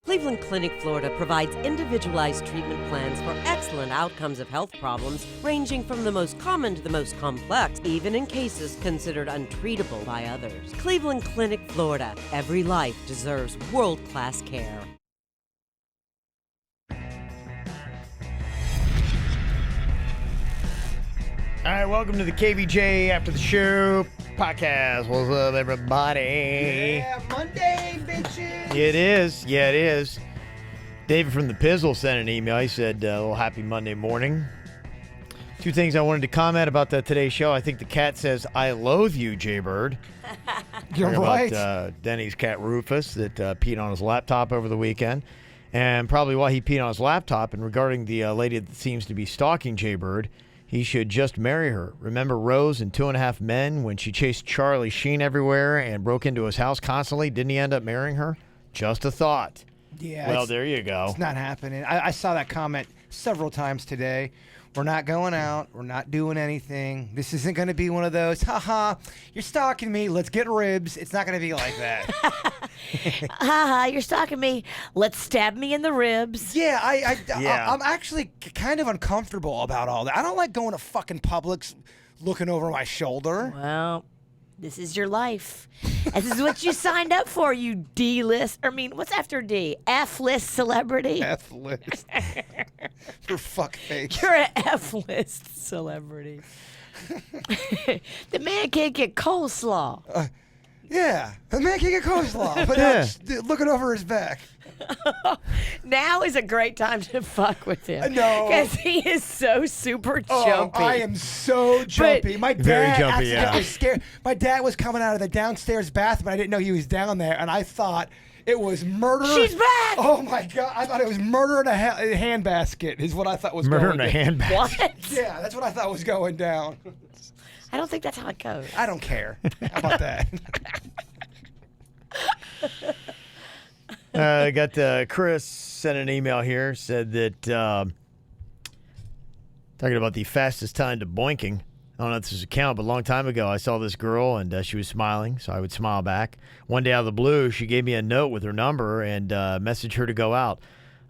Cleveland Clinic, Florida provides individualized treatment plans for excellent outcomes of health problems ranging from the most common to the most complex, even in cases considered untreatable by others. Cleveland Clinic, Florida. Every life deserves world-class care. All right, welcome to the KVJ After the Show Podcast. What's up, everybody? Yeah, Monday, bitches. It is. Yeah, it is. David from the Pizzle sent an email. He said, well, happy Monday morning. Two things I wanted to comment about today's show. I think the cat says, I loathe you, Jaybird. You're right. About Denny's cat Rufus that peed on his laptop over the weekend. And probably why he peed on his laptop. And regarding the lady that seems to be stalking Jaybird, he should just marry her. Remember Rose in 2.5 Men when she chased Charlie Sheen everywhere and broke into his house constantly? Didn't he end up marrying her? Just a thought. Yeah. Well, there you go. It's not happening. I saw that comment several times today. We're not going out. We're not doing anything. This isn't going to be one of those, haha, you're stalking me. Let's get ribs. It's not going to be like that. Haha, you're stalking me. Let's stab me in the ribs. Yeah, Yeah. I'm actually kind of uncomfortable about all that. I don't like going to fucking Publix looking over my shoulder. Well, this is your life. This is what you signed up for, you D-list. I mean, what's after D? F-list celebrity? F-list. For fuckface. You're an F-list celebrity. The man can't get coleslaw. Yeah, the man can get coleslaw, but looking over his back. Now is a great time to fuck with him. No. Because he is so super jumpy. I am so jumpy. My dad Very jumpy, accidentally scared. My dad was coming out of the downstairs bathroom. I didn't know he was down there, and I thought it was murder. She's back! Oh my god! I thought it was murder in a handbasket. Is what I thought was Murder going in a down. handbasket. What? Yeah, that's what I thought was going down. I don't think that's how it goes. I don't care. How about that? I got Chris sent an email here, said that talking about the fastest time to boinking. I don't know if this is a count, but a long time ago I saw this girl and she was smiling, so I would smile back. One day out of the blue, she gave me a note with her number and messaged her to go out.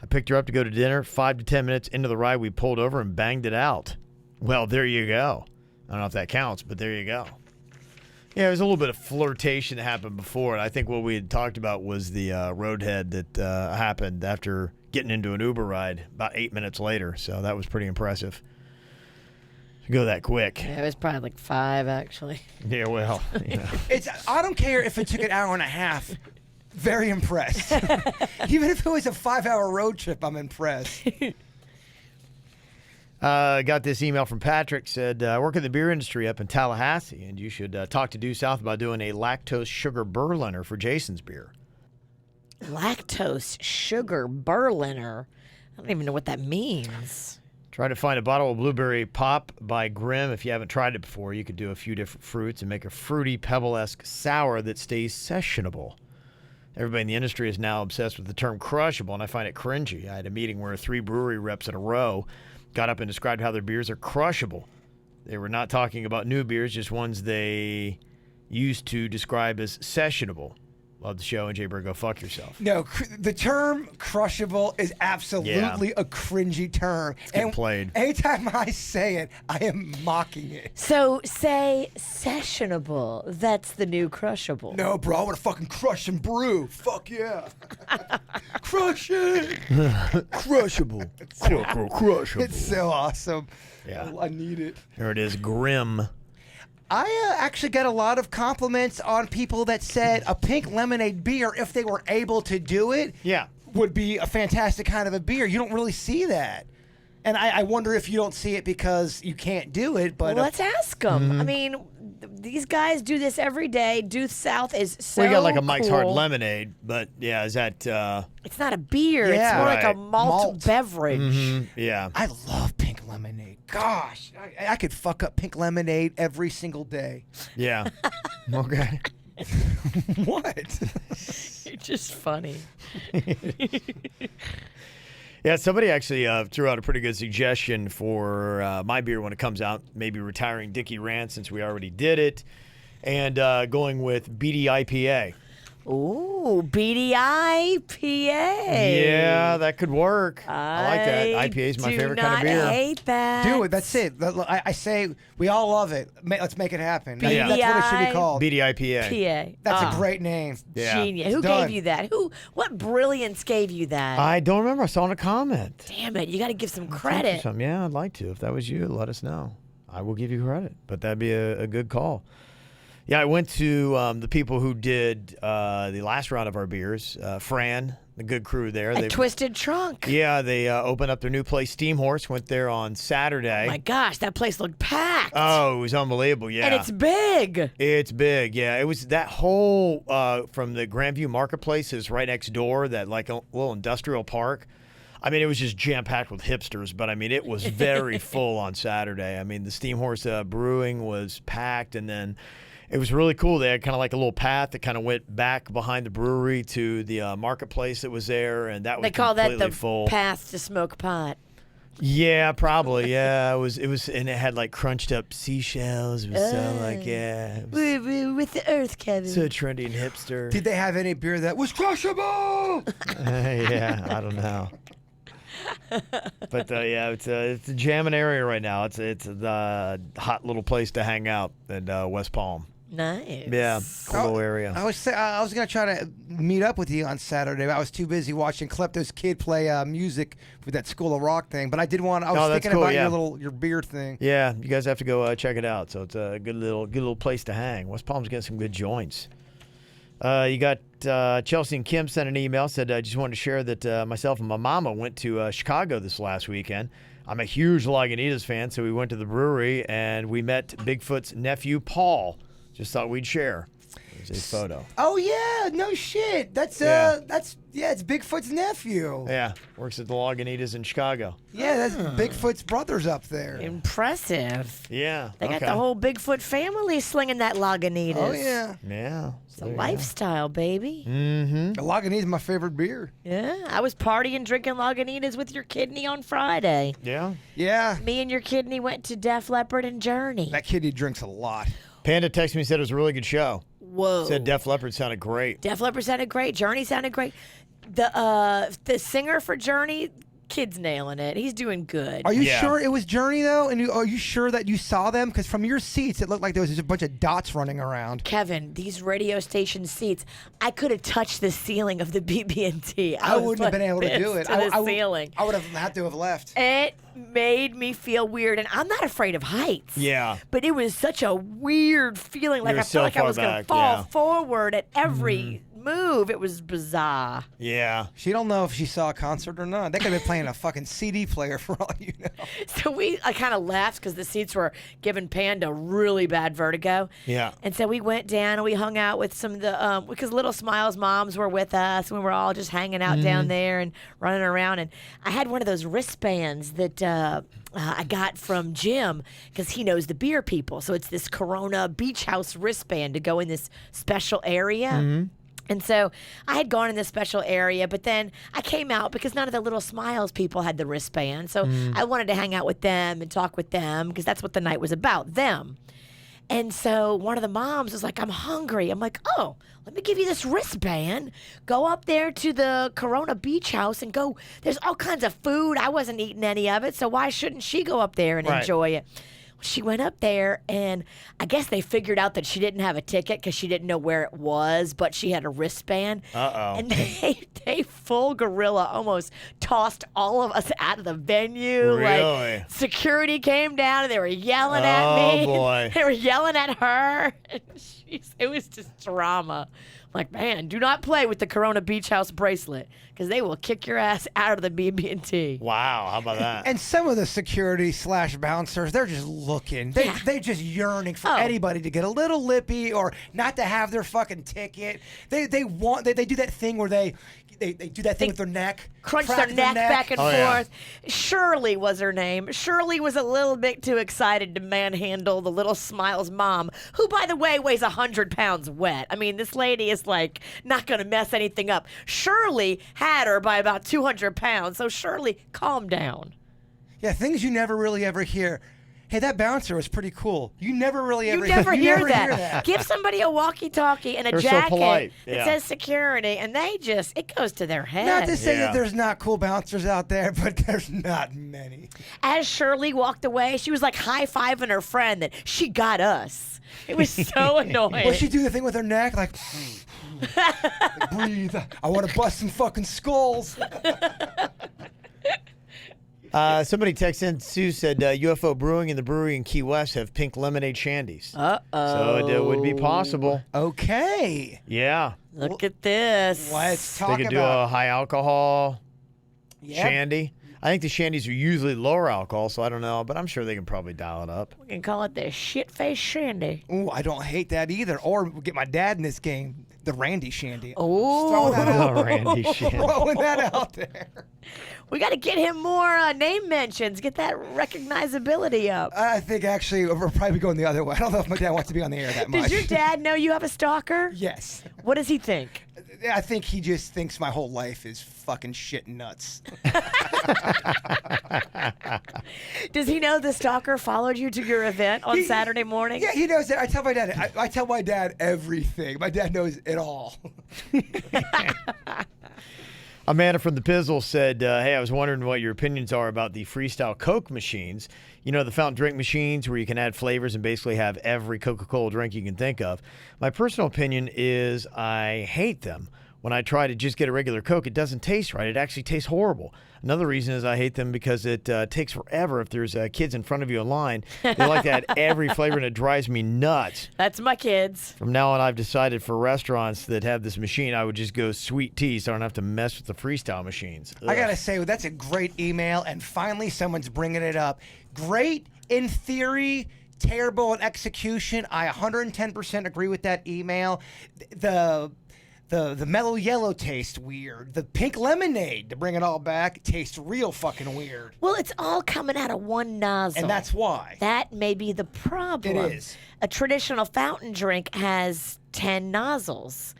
I picked her up to go to dinner. 5 to 10 minutes into the ride, we pulled over and banged it out. Well, there you go. I don't know if that counts, but there you go. Yeah, there's a little bit of flirtation that happened before, and I think what we had talked about was the roadhead that happened after getting into an Uber ride about 8 minutes later. So that was pretty impressive. To go that quick. Yeah, it was probably like 5, actually. Yeah, well, you know. I don't care if it took an hour and a half. Very impressed. Even if it was a 5-hour road trip, I'm impressed. Got this email from Patrick, said, I work in the beer industry up in Tallahassee, and you should talk to Due South about doing a lactose sugar Berliner for Jason's beer. Lactose sugar Berliner. I don't even know what that means. Try to find a bottle of Blueberry Pop by Grimm. If you haven't tried it before, you could do a few different fruits and make a fruity, pebble-esque sour that stays sessionable. Everybody in the industry is now obsessed with the term crushable, and I find it cringy. I had a meeting where 3 brewery reps in a row got up and described how their beers are crushable. They were not talking about new beers, just ones they used to describe as sessionable. Love the show, and Jay-Bird, go fuck yourself. No, the term crushable is absolutely a cringy term. It's getting played. Anytime I say it, I am mocking it. So say sessionable. That's the new crushable. No, bro, I want to fucking crush and brew. Fuck yeah. Crush it. Crushable. Crushable. It's so awesome. Yeah. I need it. There it is, Grimm. I actually got a lot of compliments on people that said a pink lemonade beer, if they were able to do it, Yeah. would be a fantastic kind of a beer. You don't really see that. And I wonder if you don't see it because you can't do it. But Well, let's ask them. I mean, these guys do this every day. Due South is so We got like a Mike's Hard cool. Lemonade, but yeah, is that, It's not a beer. Yeah. It's more like a Right. malt beverage. yeah. I love pink lemonade. Gosh, I could fuck up pink lemonade every single day. Yeah. Okay. What? You're just funny. Yeah, somebody actually threw out a pretty good suggestion for my beer when it comes out. Maybe retiring Dickie Rant since we already did it, and going with BD IPA. Ooh, BDIPA. Yeah, that could work. I like that. IPA is my favorite kind of beer. I hate that. Do it. That's it. I say we all love it. Let's make it happen. That's BDI. what it should be called. BDIPA. PA. That's a great name. Yeah. Genius. Who done. gave you that? What brilliance gave you that? I don't remember. I saw in a comment. Damn it. You got to give some Thank you credit. some. Yeah, I'd like to. If that was you, let us know. I will give you credit. But that'd be a good call. Yeah, I went to the people who did the last round of our beers. Fran, the good crew there. A Twisted Trunk. Yeah, they opened up their new place, Steam Horse. Went there on Saturday. Oh my gosh, that place looked packed. Oh, it was unbelievable. Yeah, And it's big. It's big. Yeah, it was that whole from the Grandview Marketplace is right next door. That like a little industrial park. I mean, it was just jam-packed with hipsters, but I mean, it was very full on Saturday. I mean, the Steam Horse Brewing was packed, and then it was really cool. They had kind of like a little path that kind of went back behind the brewery to the marketplace that was there, and that was They call that completely the full. path to smoke pot. Yeah, probably. Yeah, it was, and it had like crunched up seashells. It was so like, yeah, it was With the earth, Kevin. so trendy and hipster. Did they have any beer that was crushable? Yeah, I don't know. But yeah, it's a jamming area right now. It's the hot little place to hang out in West Palm. Nice. Yeah, cool little area. I was gonna try to meet up with you on Saturday, but I was too busy watching Klepto's kid play music for that School of Rock thing. But I did want. I was that's thinking cool, about yeah. your beer thing. Yeah, you guys have to go check it out. So it's a good little place to hang. West Palm's getting some good joints. You got Chelsea and Kim sent an email, said, I just wanted to share that myself and my mama went to Chicago this last weekend. I'm a huge Lagunitas fan, so we went to the brewery and we met Bigfoot's nephew, Paul. Just thought we'd share. There's a photo. Oh yeah, no shit. It's Bigfoot's nephew. Yeah, works at the Lagunitas in Chicago. Yeah, that's Bigfoot's brothers up there. Impressive. Yeah. They got the whole Bigfoot family slinging that Lagunitas. Oh yeah, Yeah. It's a lifestyle, baby. Mm-hmm. the Lagunitas is my favorite beer. Yeah, I was partying, drinking Lagunitas with your kidney on Friday. Yeah. Yeah, Me and your kidney went to Def Leppard and Journey. that kid he drinks a lot. Panda texted me and said it was a really good show. Whoa. Said Def Leppard sounded great. Def Leppard sounded great. Journey sounded great. The singer for Journey, kid's nailing it. He's doing good. Are you Yeah. sure it was Journey though? And are you sure that you saw them? Because from your seats, it looked like there was just a bunch of dots running around. Kevin, these radio station seats, I could have touched the ceiling of the BB&T. I wouldn't have been able to do it. To the ceiling. I would have had to have left. It made me feel weird, and I'm not afraid of heights. Yeah. But it was such a weird feeling. Like You're I so felt like I far was going to back, fall yeah. forward at every move. It was bizarre. Yeah. She don't know if she saw a concert or not. They could have been playing a fucking CD player for all you know. So I kind of laughed because the seats were giving Panda really bad vertigo. Yeah. And so we went down and we hung out with some of the, because Little Smiles moms were with us and we were all just hanging out down there and running around. And I had one of those wristbands that I got from Jim because he knows the beer people. So it's this Corona Beach House wristband to go in this special area. And so I had gone in this special area, but then I came out because none of the Little Smiles people had the wristband. So I wanted to hang out with them and talk with them because that's what the night was about, them. And so one of the moms was like, I'm hungry. I'm like, oh, let me give you this wristband. Go up there to the Corona Beach House and go. There's all kinds of food. I wasn't eating any of it, so why shouldn't she go up there and Right. enjoy it? She went up there, and I guess they figured out that she didn't have a ticket because she didn't know where it was, but she had a wristband. Uh-oh. And they full gorilla almost tossed all of us out of the venue. Really? Like, security came down, and they were yelling at me. Oh, boy. They were yelling at her. It was just drama. I'm like, man, do not play with the Corona Beach House bracelet because they will kick your ass out of the BB&T. Wow. How about that? And some of the security / bouncers, they're just looking. They're just yearning for Oh. anybody to get a little lippy or not to have their fucking ticket. They do that thing where they do that thing with their neck. Crunch their crack neck back and Oh, yeah. forth. Shirley was her name. Shirley was a little bit too excited to manhandle the Little Smiles mom, who, by the way, weighs 100 pounds wet. I mean, this lady is like not going to mess anything up. Shirley had her by about 200 pounds, so Shirley, calm down. Yeah, things you never really ever hear. hey, that bouncer was pretty cool. You never really You ever never you hear never that. Give somebody a walkie-talkie and a They're so jacket polite. that Yeah. says security, and it goes to their head. Not to say Yeah. that there's not cool bouncers out there, but there's not many. As Shirley walked away, she was like high-fiving her friend that she got us. It was so annoying. Will she do the thing with her neck? Like, breathe. I want to bust some fucking skulls. Somebody texted in. Sue said UFO Brewing and the brewery in Key West have pink lemonade shandies. Uh-oh. So it would be possible. Okay. Yeah. Look at this. Let's They talk could do a about high alcohol Yep. shandy. I think the shandies are usually lower alcohol, so I don't know, but I'm sure they can probably dial it up. We can call it the shit-faced shandy. Ooh, I don't hate that either. Or we'll get my dad in this game, the Randy Shandy. Oh. Throwing that out. Oh, Randy Shandy. Throwing that out there. We got to get him more name mentions. Get that recognizability up. I think actually we're probably going the other way. I don't know if my dad wants to be on the air that much. Does your dad know you have a stalker? Yes. What does he think? I think he just thinks my whole life is fucking shit nuts. Does he know the stalker followed you to your event on Saturday morning? Yeah, he knows that. I tell my dad. I tell my dad everything. My dad knows it all. Amanda from the Pizzle said, hey, I was wondering what your opinions are about the Freestyle Coke machines. You know, the fountain drink machines where you can add flavors and basically have every Coca-Cola drink you can think of. My personal opinion is I hate them. When I try to just get a regular Coke, it doesn't taste right. It actually tastes horrible. Another reason is I hate them because it takes forever. If there's kids in front of you in line, they like to add every flavor, and it drives me nuts. That's my kids. From now on, I've decided for restaurants that have this machine, I would just go sweet tea so I don't have to mess with the Freestyle machines. I got to Ugh. say, that's a great email, and finally someone's bringing it up. Great in theory, terrible in execution. I 110% agree with that email. The mellow yellow tastes weird. The pink lemonade, to bring it all back, tastes real fucking weird. Well, it's all coming out of one nozzle. And that's why. That may be the problem. It is. A traditional fountain drink has 10 nozzles.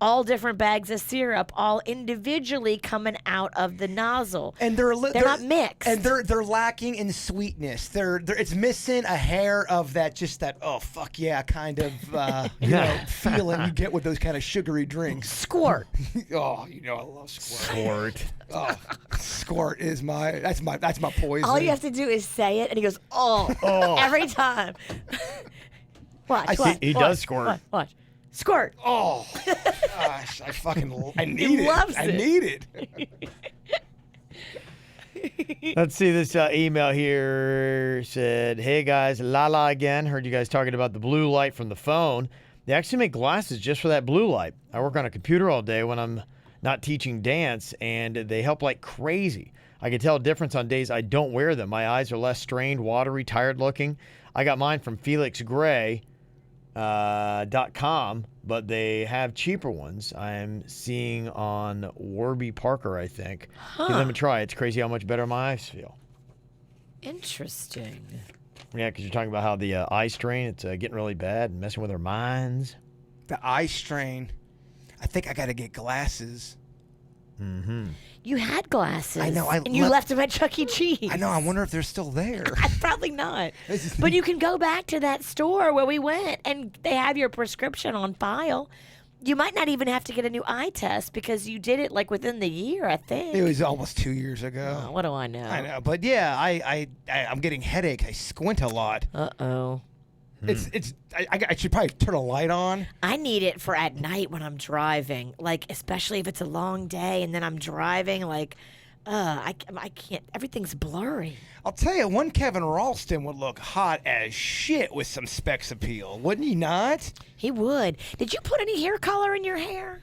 All different bags of syrup, all individually coming out of the nozzle. And they're not mixed. And they're lacking in sweetness. It's missing a hair of that, just that, oh fuck yeah kind of feeling you get with those kind of sugary drinks. Squirt. Oh, I love squirt. Squirt. Oh, squirt is that's my poison. All you have to do is say it, and he goes, oh. Every time. Watch. He does squirt. Watch. Squirt. Oh, gosh, I need it. loves I it. need it. Let's see, this email here said, hey guys, Lala again. Heard you guys talking about the blue light from the phone. They actually make glasses just for that blue light. I work on a computer all day when I'm not teaching dance, and they help like crazy. I can tell a difference on days I don't wear them. My eyes are less strained, watery, tired looking. I got mine from FelixGray.com, but they have cheaper ones. I'm seeing on Warby Parker, I think. Give them a try. It's crazy how much better my eyes feel. Interesting. Yeah, because you're talking about how the eye strain, it's getting really bad and messing with our minds. The eye strain. I think I got to get glasses. Mm-hmm. You had glasses. I know, and you left them at Chuck E. Cheese. I know. I wonder if they're still there. Probably not. This is- But you can go back to that store where we went, and they have your prescription on file. You might not even have to get a new eye test because you did it like within the year, I think. It was almost 2 years ago. Oh, what do I know? I know, but yeah, I'm getting headache. I squint a lot. Uh-oh. I should probably turn a light on. I need it for at night when I'm driving, like especially if it's a long day and then I'm driving, like, I can't. Everything's blurry. I'll tell you, one Kevin Ralston would look hot as shit with some specs appeal, wouldn't he not? He would. Did you put any hair color in your hair?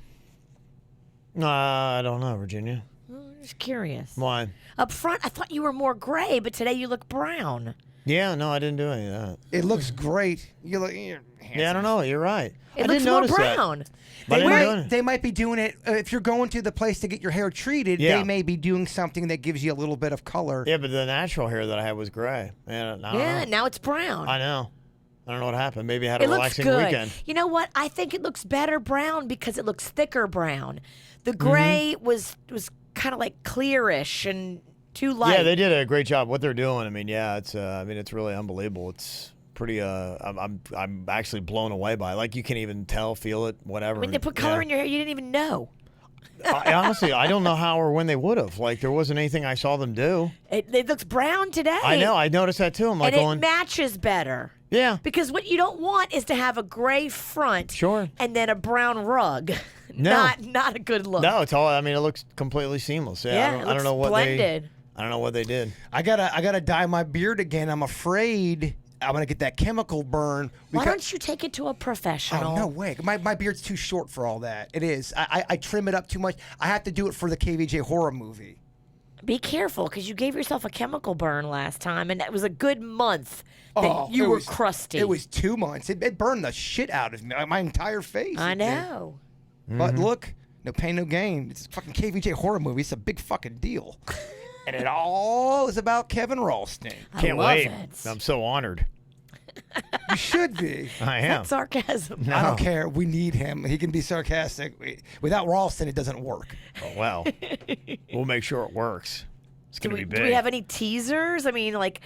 I don't know, Virginia. I'm just curious. Why? Up front, I thought you were more gray, but today you look brown. Yeah, no, I didn't do any of that. It looks great. You're handsome. Yeah, I don't know. You're right. It I looks didn't more notice brown. that. But I didn't know. They might be doing it if you're going to the place to get your hair treated. Yeah. They may be doing something that gives you a little bit of color. Yeah, but the natural hair that I had was gray. I don't know. Now it's brown. I know. I don't know what happened. Maybe I had a It looks relaxing good. weekend. You know what? I think it looks better brown because it looks thicker brown. The gray was kind of like clearish, and too light. Yeah, they did a great job. What they're doing, I mean, yeah, it's really unbelievable. It's pretty. I'm actually blown away by it. Like you can even tell, feel it, whatever. I mean, they put color in your hair you didn't even know. Honestly, I don't know how or when they would have. Like, there wasn't anything I saw them do. It looks brown today. I know. I noticed that too. I'm like, and it matches better. Yeah. Because what you don't want is to have a gray front. Sure. And then a brown rug. No. Not a good look. No, it's all. I mean, it looks completely seamless. Yeah. I don't know what blended. I don't know what they did. I gotta dye my beard again. I'm afraid I'm gonna get that chemical burn. Why don't you take it to a professional? Oh, no way. My beard's too short for all that. It is. I trim it up too much. I have to do it for the KVJ horror movie. Be careful, because you gave yourself a chemical burn last time, and it was a good month that you were crusty. It was 2 months. It burned the shit out of me, my entire face. I know. But look, no pain, no gain. It's a fucking KVJ horror movie. It's a big fucking deal. And it all is about Kevin Ralston. Can't love wait. it. I'm so honored. You should be. I am. That's sarcasm. I don't care. We need him. He can be sarcastic. Without Ralston, it doesn't work. Oh, well, we'll make sure it works. It's going to be big. Do we have any teasers? I mean, like,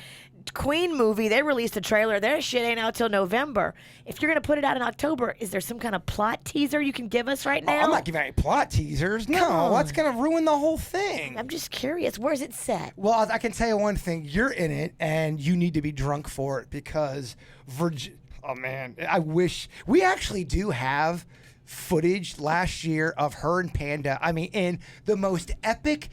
Queen movie, they released a trailer. Their shit ain't out till November. If you're going to put it out in October, is there some kind of plot teaser you can give us right now? I'm not giving any plot teasers. No, that's going to ruin the whole thing. I'm just curious. Where's it set? Well, I can tell you one thing. You're in it, and you need to be drunk for it because oh, man. I wish. We actually do have footage last year of her and Panda. I mean, in the most epic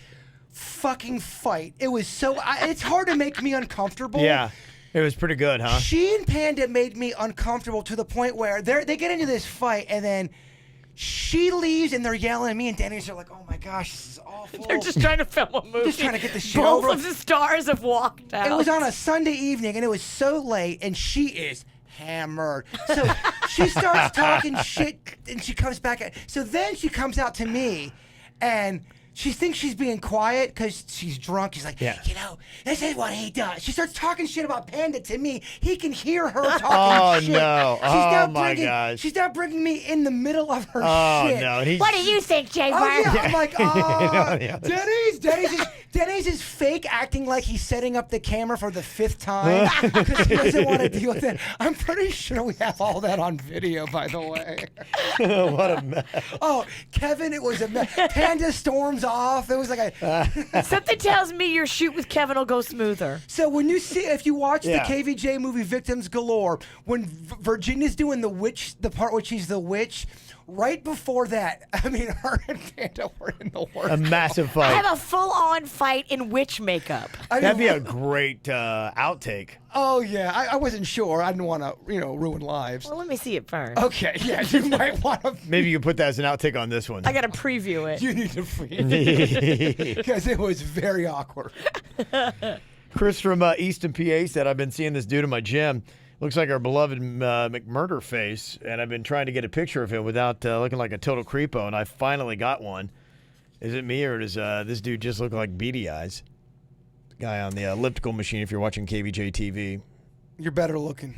fucking fight. It was so. It's hard to make me uncomfortable. Yeah. It was pretty good, huh? She and Panda made me uncomfortable to the point where they get into this fight, and then she leaves, and they're yelling at me, and Danny's are like, "Oh my gosh, this is awful." They're just trying to film a movie. Just trying to get the shit Both over. of the stars have walked out. It was on a Sunday evening, and it was so late, and she is hammered. So she starts talking shit, and she comes back. So then she comes out to me, and she thinks she's being quiet because she's drunk. She's like, you know, this is what he does. She starts talking shit about Panda to me. He can hear her talking shit. No. Oh, my gosh. She's now bringing me in the middle of her shit. Oh, no. What do you think, Jay Oh, Bar? yeah. I'm like, Denny's is fake acting like he's setting up the camera for the 5th time because he doesn't want to deal with it. I'm pretty sure we have all that on video, by the way. What a mess. Oh, Kevin, it was a mess. Panda storms off. It was like a... Something tells me your shoot with Kevin will go smoother. So when you see, if you watch the KVJ movie Victims Galore, when Virginia's doing the part where she's the witch, right before that, I mean, her and Panda were in the worst. A massive I fight. have a full-on fight in witch makeup. That'd be a great outtake. Oh, yeah. I wasn't sure. I didn't want to, ruin lives. Well, let me see it first. Okay, yeah, you might want to. Maybe you could put that as an outtake on this one. I got to preview it. You need to free because it was very awkward. Chris from Easton, PA said, I've been seeing this dude in my gym. Looks like our beloved McMurder face, and I've been trying to get a picture of him without looking like a total creepo, and I finally got one. Is it me, or does this dude just look like beady eyes? The guy on the elliptical machine, if you're watching KVJ TV. You're better looking.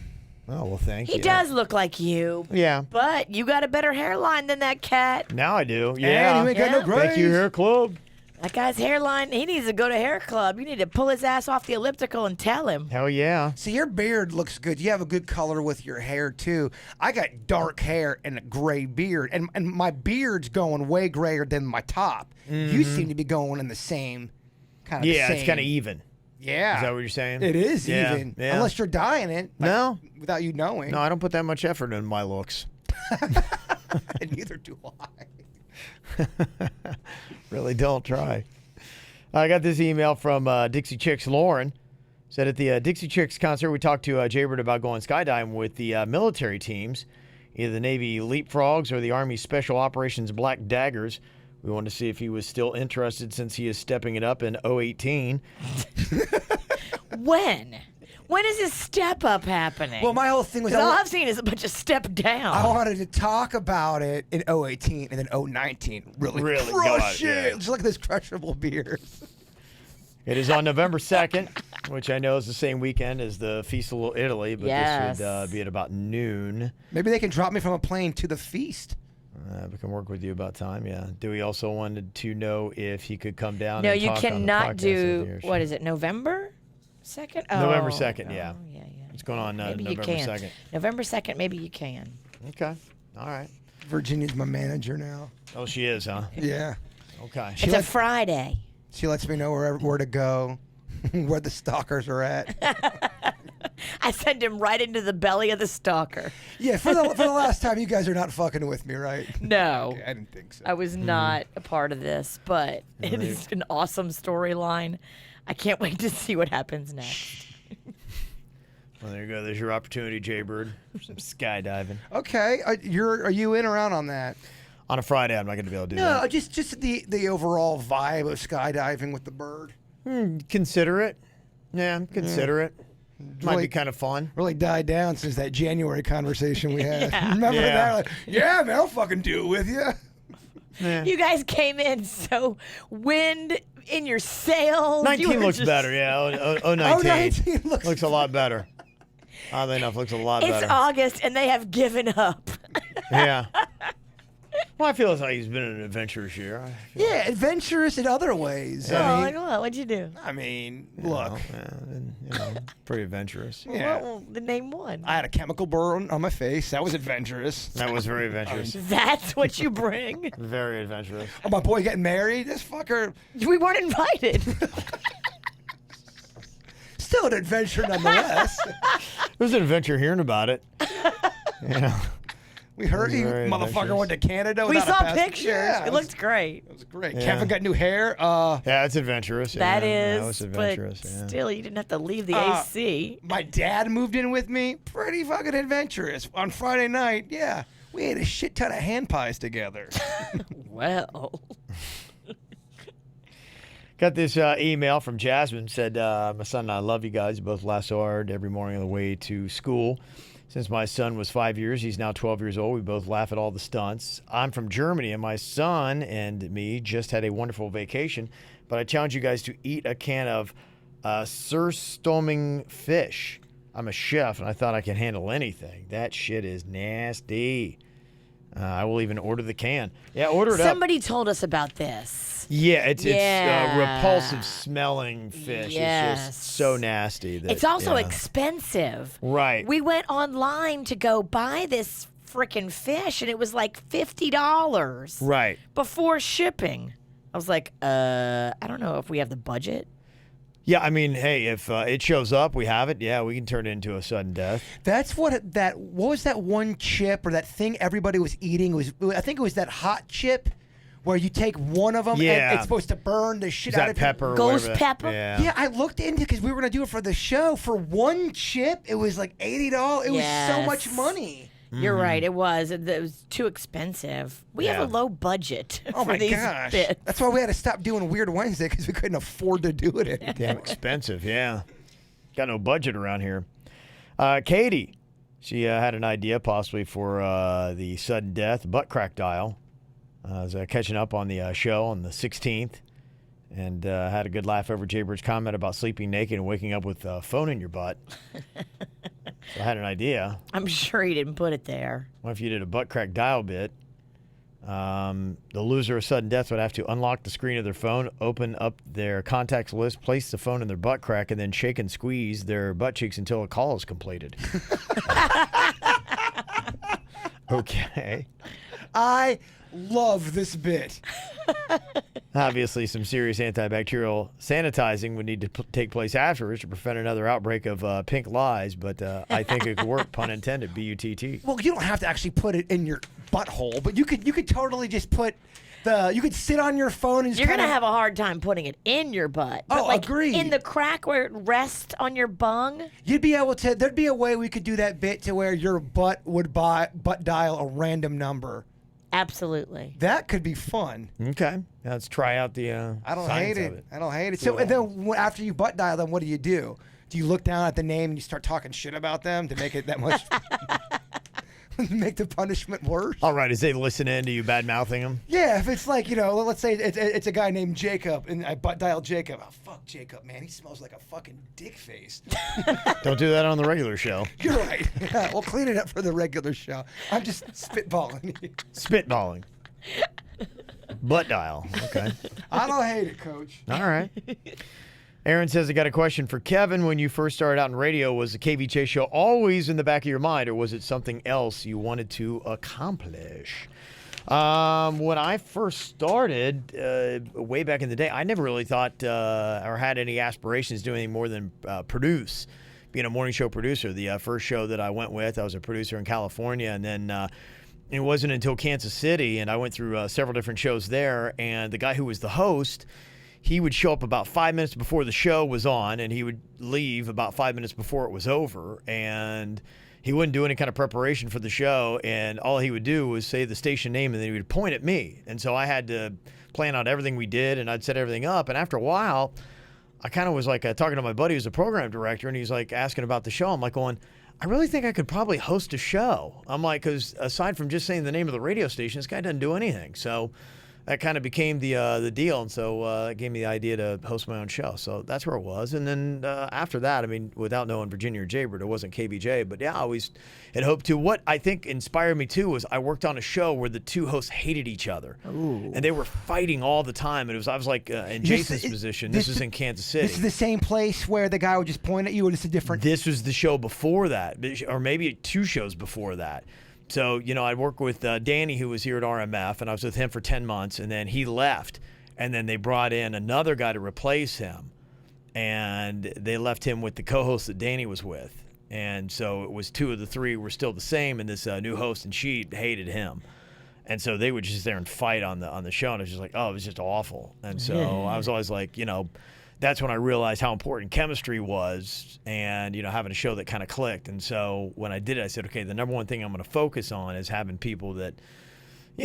Oh, well, thank you. He does look like you. Yeah. But you got a better hairline than that cat. Now I do. Yeah. And you ain't got no Yeah. grays. Thank you, Hair Club. That guy's hairline, he needs to go to hair club. You need to pull his ass off the elliptical and tell him. Hell yeah. See, your beard looks good. You have a good color with your hair, too. I got dark hair and a gray beard, and my beard's going way grayer than my top. You seem to be going in the same kind of Yeah, it's kind of even. Yeah. Is that what you're saying? It is Yeah, even. yeah. Unless you're dyeing it. No. Without you knowing. No, I don't put that much effort in my looks. And neither do I. Really don't try. I got this email from Dixie Chicks Lauren. Said at the Dixie Chicks concert, we talked to Jaybird about going skydiving with the military teams, either the Navy Leapfrogs or the Army Special Operations Black Daggers. We wanted to see if he was still interested since he is stepping it up in 018. When? When is this step up happening? Well, my whole thing was... all I've seen is a bunch of step down. I wanted to talk about it in 018 and then 019. Really God, crush it. yeah. Just look at this crushable beer. It is on November 2nd, which I know is the same weekend as the Feast of Little Italy, but Yes. this would be at about noon. Maybe they can drop me from a plane to the feast. We can work with you about time, yeah. Dewey also wanted to know if he could come down No, and you talk on the cannot podcast do, with you. what is it, November 2nd? November Oh, 2nd, yeah. Oh, yeah. What's going on Maybe November you can. 2nd? November 2nd, maybe you can. Okay. All right. Virginia's my manager now. Oh, she is, huh? Yeah. Okay. It's a Friday. She lets me know where to go, where the stalkers are at. I send him right into the belly of the stalker. Yeah, for the last time, you guys are not fucking with me, right? No. Okay, I didn't think so. I was not a part of this, but it is an awesome storyline. I can't wait to see what happens next. Well, there you go. There's your opportunity, Jaybird, for some skydiving. Okay, are you in or out on that? On a Friday, I'm not going to be able to do No, that. just the overall vibe of skydiving with the bird. Consider it. Yeah, consider it. Might Really- be kind of fun. Really died down since that January conversation we had. Yeah. Remember Yeah. that? Like, yeah, man, I'll fucking do it with you. Yeah. You guys came in so wind in your sails. You 19 were looks just- better, yeah. 19. 19 looks a lot better. Oddly enough, looks a lot It's better. August and they have given up. Yeah. Well, I feel as like he's been an adventurous year. Yeah, adventurous in other ways. Oh, I like mean, what? What'd you do? Look, Pretty adventurous. yeah. Well, the name one. I had a chemical burn on my face. That was adventurous. That was very adventurous. That's what you bring. Very adventurous. Oh, my boy getting married. This fucker, We weren't invited. still an adventure nonetheless. It was an adventure hearing about it. Yeah. We heard he Very motherfucker adventurous. went to Canada. We without a saw pass- pictures. Yeah, It looked great. It was great. Yeah. Kevin got new hair. Yeah, it's adventurous. That yeah. is, That was but adventurous. Yeah. still, you didn't have to leave the Uh, AC. My dad moved in with me. Pretty fucking adventurous. On Friday night, yeah, we ate a shit ton of hand pies together. Well, Got this email from Jasmine. Said, my son and I love you guys. You both laugh so hard every morning on the way to school. Since my son was 5 years, he's now 12 years old. We both laugh at all the stunts. I'm from Germany, and my son and me just had a wonderful vacation. But I challenge you guys to eat a can of Surstoming fish. I'm a chef, and I thought I could handle anything. That shit is nasty. I will even order the can. Yeah, order it up. somebody told us about this. Yeah, it's Yeah. repulsive smelling fish. It's Yes. just so nasty. That, It's also yeah. expensive. Right. We went online to go buy this freaking fish, and it was like $50 Right. before shipping. I was like, I don't know if we have the budget. Yeah, I mean, hey, if it shows up, we have it. Yeah, we can turn it into a sudden death. That's what was that one chip or that thing everybody was eating? I think it was that hot chip where you take one of them Yeah. and it's supposed to burn the shit Is out that of pepper? or Ghost whatever? pepper? Yeah. Yeah, I looked into because we were gonna do it for the show. For one chip, it was like $80. It was so much Yes. money. You're right, it was. It was too expensive. We have Yeah. a low budget Oh for my these gosh, bits. that's why we had to stop doing Weird Wednesday because we couldn't afford to do it anymore. Damn expensive, yeah. Got no budget around here. Katie, she had an idea possibly for the sudden death butt crack dial. I was catching up on the show on the 16th and had a good laugh over Jaybird's comment about sleeping naked and waking up with a phone in your butt. So I had an idea. I'm sure he didn't put it there. What if you did a butt crack dial bit? The loser of sudden death would have to unlock the screen of their phone, open up their contacts list, place the phone in their butt crack, and then shake and squeeze their butt cheeks until a call is completed. Okay. I love this bit. Obviously, some serious antibacterial sanitizing would need to take place afterwards to prevent another outbreak of pink lies, but I think it could work, pun intended, B-U-T-T. Well, you don't have to actually put it in your butthole, but you could totally just put you could sit on your phone and just You're going to kinda- have a hard time putting it in your butt. But Oh, like agreed. in the crack where it rests on your bung. You'd be able to. There'd be a way we could do that bit to where your butt would butt dial a random number. Absolutely. That could be fun. Okay. Let's try out the I don't science hate of it. I don't hate it. So and then after you butt dial them, what do? Do you look down at the name and you start talking shit about them to make it that much make the punishment worse. All right, as they listen in to you bad-mouthing them? Yeah, if it's like, let's say it's a guy named Jacob, and I butt dial Jacob. Oh, fuck Jacob, man. He smells like a fucking dick face. Don't do that on the regular show. You're right. We'll clean it up for the regular show. I'm just spitballing. Spitballing. Butt dial. Okay. I don't hate it, Coach. All right. Aaron says, I got a question for Kevin. When you first started out in radio, was the KVJ show always in the back of your mind, or was it something else you wanted to accomplish? When I first started, way back in the day, I never really thought or had any aspirations doing anything more than produce, being a morning show producer. The first show that I went with, I was a producer in California, and then it wasn't until Kansas City, and I went through several different shows there, and the guy who was the host, he would show up about 5 minutes before the show was on, and he would leave about 5 minutes before it was over, and he wouldn't do any kind of preparation for the show, and all he would do was say the station name, and then he would point at me. And so I had to plan out everything we did, and I'd set everything up, and after a while, I kind of was like talking to my buddy who's a program director, and he's like asking about the show. I'm like going, I really think I could probably host a show. I'm like, because aside from just saying the name of the radio station, this guy doesn't do anything. So that kind of became the deal, and so it gave me the idea to host my own show. So that's where it was. And then after that, I mean, without knowing Virginia or Jaybird, it wasn't KVJ, but yeah, I always had hoped to. What I think inspired me too was I worked on a show where the two hosts hated each other. Ooh. And they were fighting all the time. And I was like in Jason's position. This is in Kansas City. This is the same place where the guy would just point at you, or just a different? This was the show before that, or maybe 2 shows before that. So, I'd work with Danny, who was here at RMF, and I was with him for 10 months, and then he left. And then they brought in another guy to replace him, and they left him with the co-host that Danny was with. And so it was 2 of the 3 were still the same, and this new host, and she hated him. And so they would just sit there and fight on the show, and it was just like, oh, it was just awful. And so I was always like, that's when I realized how important chemistry was, and having a show that kind of clicked. And so when I did it, I said, okay, the number one thing I'm going to focus on is having people that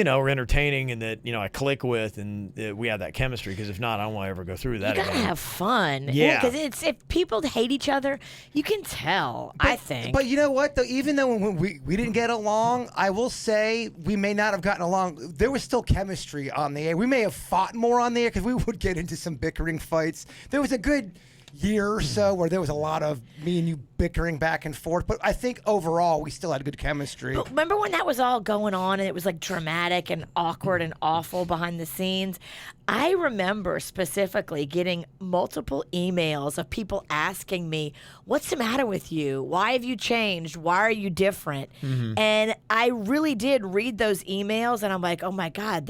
are entertaining and that I click with, and we have that chemistry. Because if not, I don't want to ever go through that again. You gotta have fun. Yeah, because if people hate each other, you can tell. I think. But you know what? Though, even though we didn't get along, I will say we may not have gotten along. There was still chemistry on the air. We may have fought more on the air because we would get into some bickering fights. There was a good year or so where there was a lot of me and you bickering back and forth, but I think overall we still had good chemistry. But remember when that was all going on and it was like dramatic and awkward and awful behind the scenes? I remember specifically getting multiple emails of people asking me, what's the matter with you? Why have you changed? Why are you different? Mm-hmm. And I really did read those emails, and I'm like, oh my God,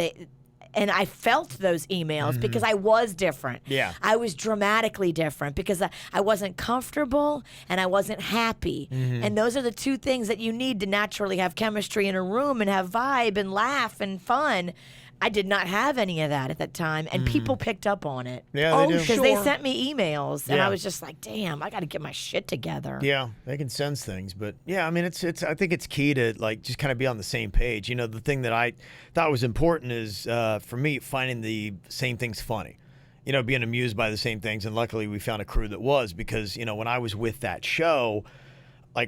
and I felt those emails because I was different. Yeah. I was dramatically different because I wasn't comfortable and I wasn't happy. Mm-hmm. And those are the 2 things that you need to naturally have chemistry in a room and have vibe and laugh and fun. I did not have any of that at that time, and people picked up on it. Yeah, they do. Because they sent me emails, and I was just like, damn, I got to get my shit together. Yeah, they can sense things. But, yeah, I mean, it's. I think it's key to, just kind of be on the same page. The thing that I thought was important is, for me, finding the same things funny. Being amused by the same things, and luckily we found a crew that was, because, when I was with that show,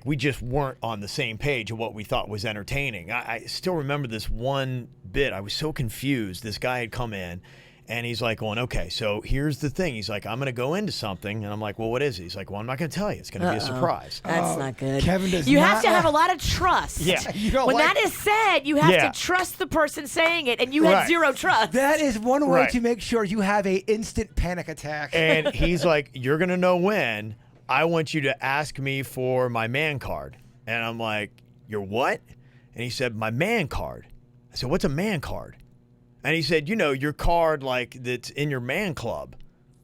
we just weren't on the same page of what we thought was entertaining. I still remember this one bit. I was so confused. This guy had come in, and he's like going, okay, so here's the thing. He's like, I'm going to go into something. And I'm like, well, what is it? He's like, well, I'm not going to tell you. It's going to be a surprise. That's not good. Kevin does you not have to have a lot of trust. Yeah. When that is said, you have to trust the person saying it, and you had zero trust. That is one way to make sure you have a instant panic attack. And he's like, you're going to know when. I want you to ask me for my man card. And I'm like, your what? And he said, my man card. I said, what's a man card? And he said, your card that's in your man club.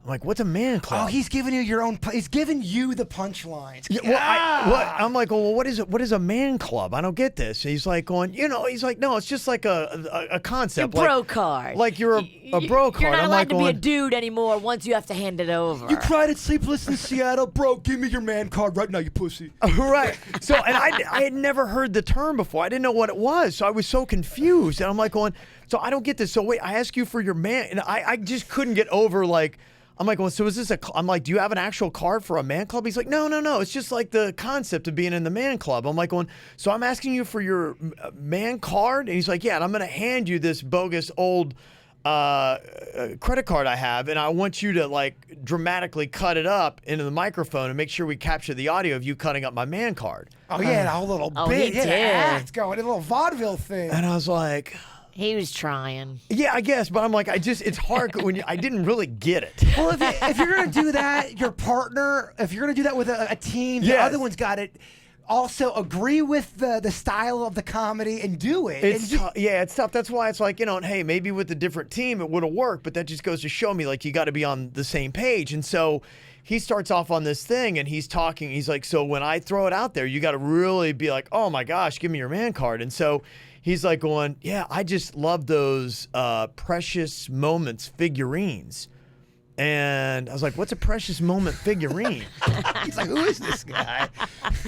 I'm like, what's a man club? Oh, he's giving you your own. He's giving you the punchlines. Yeah, I'm like, well, what is it? What is a man club? I don't get this. He's like going, he's like, no, it's just like a concept. Your bro card. Like you're a bro card. You're not I'm allowed to be a dude anymore once you have to hand it over. You cried at Sleepless in Seattle, bro. Give me your man card right now, you pussy. Right. So, and I had never heard the term before. I didn't know what it was. So I was so confused. And I'm like going, so I don't get this. So wait, I ask you for your man. And I just couldn't get over I'm like, well, so is this I'm like, do you have an actual card for a man club? He's like, no. It's just like the concept of being in the man club. I'm like, so I'm asking you for your man card? And he's like, yeah, and I'm going to hand you this bogus old credit card I have, and I want you to like dramatically cut it up into the microphone and make sure we capture the audio of you cutting up my man card. Oh, yeah, a little Oh, bit. he Yeah, did. act going, a little vaudeville thing. And I was like, He was trying. yeah, I guess, but I'm like, it's hard when I didn't really get it. Well, if you're going to do that, your partner, if you're going to do that with a team, the Yes. other one's got it. Also, agree with the style of the comedy and do it. It's And it's tough. That's why it's like, hey, maybe with a different team it would have worked, but that just goes to show me like you got to be on the same page. And so he starts off on this thing and he's talking. He's like, so when I throw it out there, you got to really be like, oh my gosh, give me your man card. And so he's like going, yeah, I just love those precious moments figurines. And I was like, what's a precious moment figurine? he's like, who is this guy?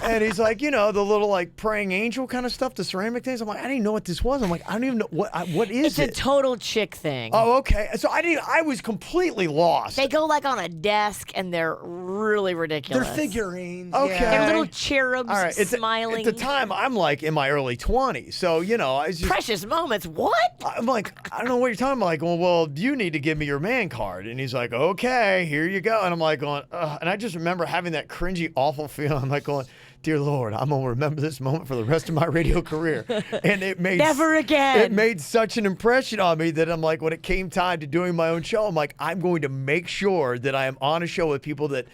And he's like, the little like praying angel kind of stuff, the ceramic things. I'm like, I didn't even know what this was. I'm like, I don't even know what is It's it? a total chick thing. Oh, okay. So I was completely lost. They go like on a desk and they're really ridiculous. They're figurines. Okay. Yeah. They're little cherubs All right. smiling. At the time, I'm like in my early 20s. So, I was just, Precious moments. What? I'm like, I don't know what you're talking about. Like, well, you need to give me your man card. And he's like, okay, here you go. And I'm like going, ugh. And I just remember having that cringy, awful feeling. I'm like going, dear Lord, I'm going to remember this moment for the rest of my radio career. And it made Never again. It made such an impression on me that I'm like, when it came time to doing my own show, I'm like, I'm going to make sure that I am on a show with people that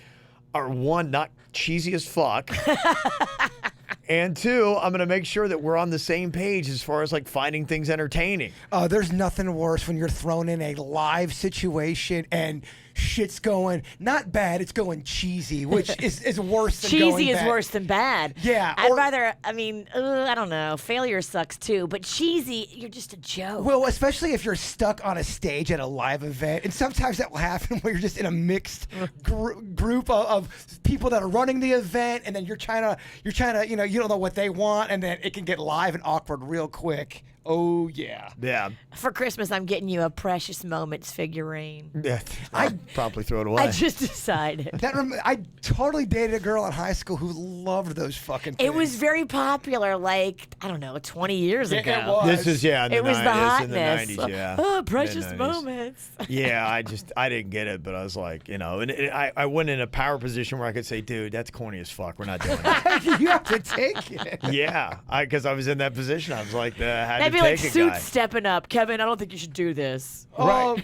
are, one, not cheesy as fuck. And two, I'm going to make sure that we're on the same page as far as like finding things entertaining. There's nothing worse when you're thrown in a live situation and shit's going not bad, it's going cheesy, which is worse than going Cheesy is bad. worse than bad. Yeah, I'd or- rather, I don't know. Failure sucks too. But cheesy, you're just a joke. Well, especially if you're stuck on a stage at a live event, and sometimes that will happen where you're just in a mixed group of people that are running the event, and then you're trying to, you don't know what they want, and then it can get live and awkward real quick. Oh yeah. Yeah. For Christmas, I'm getting you a Precious Moments figurine. Yeah. I'd probably throw it away. I just decided. I totally dated a girl in high school who loved those fucking things. It was very popular, like, I don't know, 20 years ago. It was. This is, in the It was 90s, the in hotness. the 90s, yeah. Oh, precious Mid-90s. moments. Yeah, I didn't get it, but I was like, and I went in a power position where I could say, dude, that's corny as fuck. We're not doing that. You have to take it. Yeah, because I was in that position. I was like, had That'd to be like take it, Suits guy. stepping up. Kevin, I don't think you should do this. So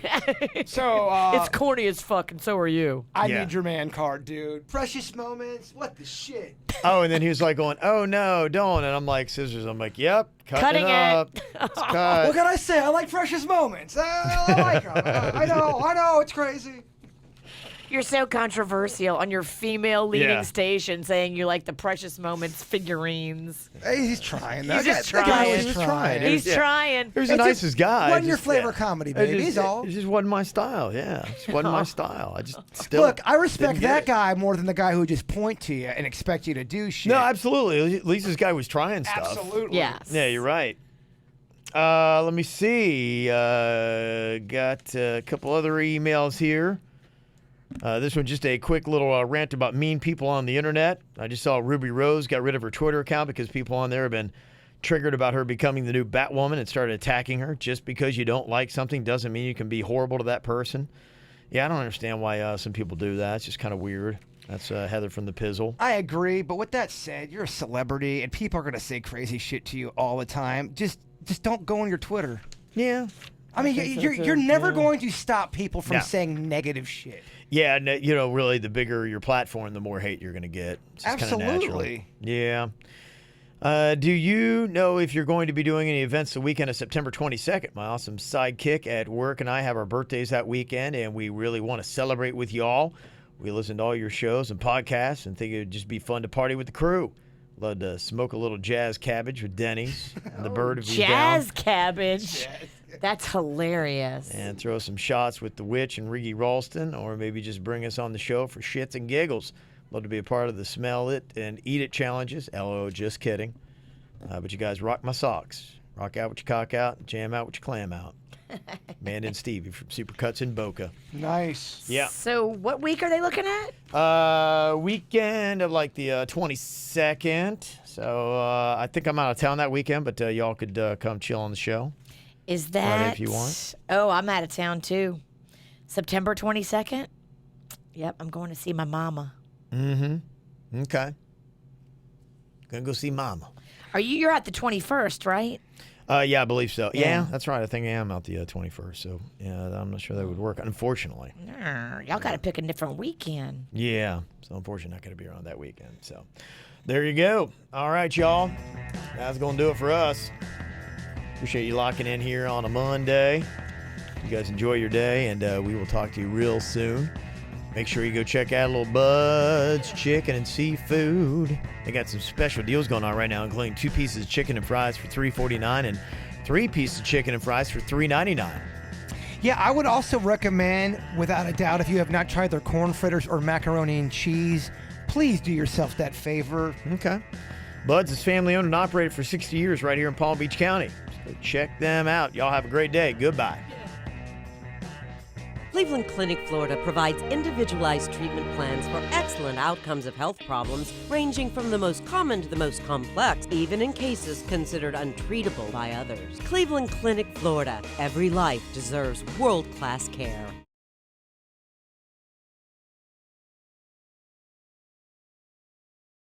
It's corny as fuck, and so are you. I Yeah. need your man card, dude. Precious moments. What the shit? Oh, and then he was like going, oh, no, don't. And I'm like, scissors. I'm like, yep, Cutting it. up. It's cut. What can I say? I like precious moments. I like them. I know. It's crazy. You're so controversial on your female-leaning Yeah. station, saying you like the Precious Moments figurines. Hey, he's trying. He's just That guy trying. was He was trying. He's Yeah. trying. He was the It just nicest guy. wasn't your Just- flavor yeah. comedy, It baby. just- He's all. It just wasn't my style. Yeah, it just wasn't my style. I just still. Look, I respect didn't get that it. guy more than the guy who would just point to you and expect you to do shit. No, absolutely. At least this guy was trying stuff. Absolutely. Yes. Yeah, you're right. Let me see. Got a couple other emails here. This one just a quick little rant about mean people on the internet. I just saw Ruby Rose got rid of her Twitter account because people on there have been triggered about her becoming the new Batwoman and started attacking her. Just because you don't like something doesn't mean you can be horrible to that person. Yeah, I don't understand why some people do that. It's just kind of weird. That's Heather from the Pizzle. I agree, but with that said, you're a celebrity and people are gonna say crazy shit to you all the time. Just don't go on your Twitter. Yeah. I mean, think so, you're too. never Yeah. going to stop people from No. saying negative shit. Yeah, really, the bigger your platform, the more hate you're going to get. It's just kinda natural. Absolutely. Yeah. Do you know if you're going to be doing any events the weekend of September 22nd? My awesome sidekick at work and I have our birthdays that weekend, and we really want to celebrate with y'all. We listen to all your shows and podcasts and think it would just be fun to party with the crew. Love to smoke a little jazz cabbage with Denny's and the bird if he's down. Jazz cabbage. That's hilarious. And throw some shots with the Witch and Riggy Ralston, or maybe just bring us on the show for shits and giggles. Love to be a part of the Smell It and Eat It challenges. LO, just kidding. But you guys rock my socks. Rock out with your cock out, and jam out with your clam out. Amanda and Stevie from Supercuts in Boca. Nice. Yeah. So what week are they looking at? Weekend of like the 22nd. So I think I'm out of town that weekend, but y'all could come chill on the show. Is that Friday if you want. Oh, I'm out of town too. September 22nd. Yep, I'm going to see my mama. Mm-hmm. Okay. Gonna go see Mama. You're at the 21st, right? Yeah, I believe so. Yeah, Yeah. that's right. I think I am out the 21st. So yeah, I'm not sure that would work, unfortunately. Y'all got to pick a different weekend. Yeah, so unfortunately not gonna be around that weekend. So there you go. All right, y'all. That's gonna do it for us. Appreciate you locking in here on a Monday. You guys enjoy your day, and we will talk to you real soon. Make sure you go check out Little Bud's Chicken and Seafood. They got some special deals going on right now, including 2 pieces of chicken and fries for $3.49 and 3 pieces of chicken and fries for $3.99. Yeah, I would also recommend, without a doubt, if you have not tried their corn fritters or macaroni and cheese, please do yourself that favor. Okay. Bud's is family owned and operated for 60 years right here in Palm Beach County. So check them out. Y'all have a great day. Goodbye. Cleveland Clinic, Florida provides individualized treatment plans for excellent outcomes of health problems ranging from the most common to the most complex, even in cases considered untreatable by others. Cleveland Clinic, Florida. Every life deserves world-class care.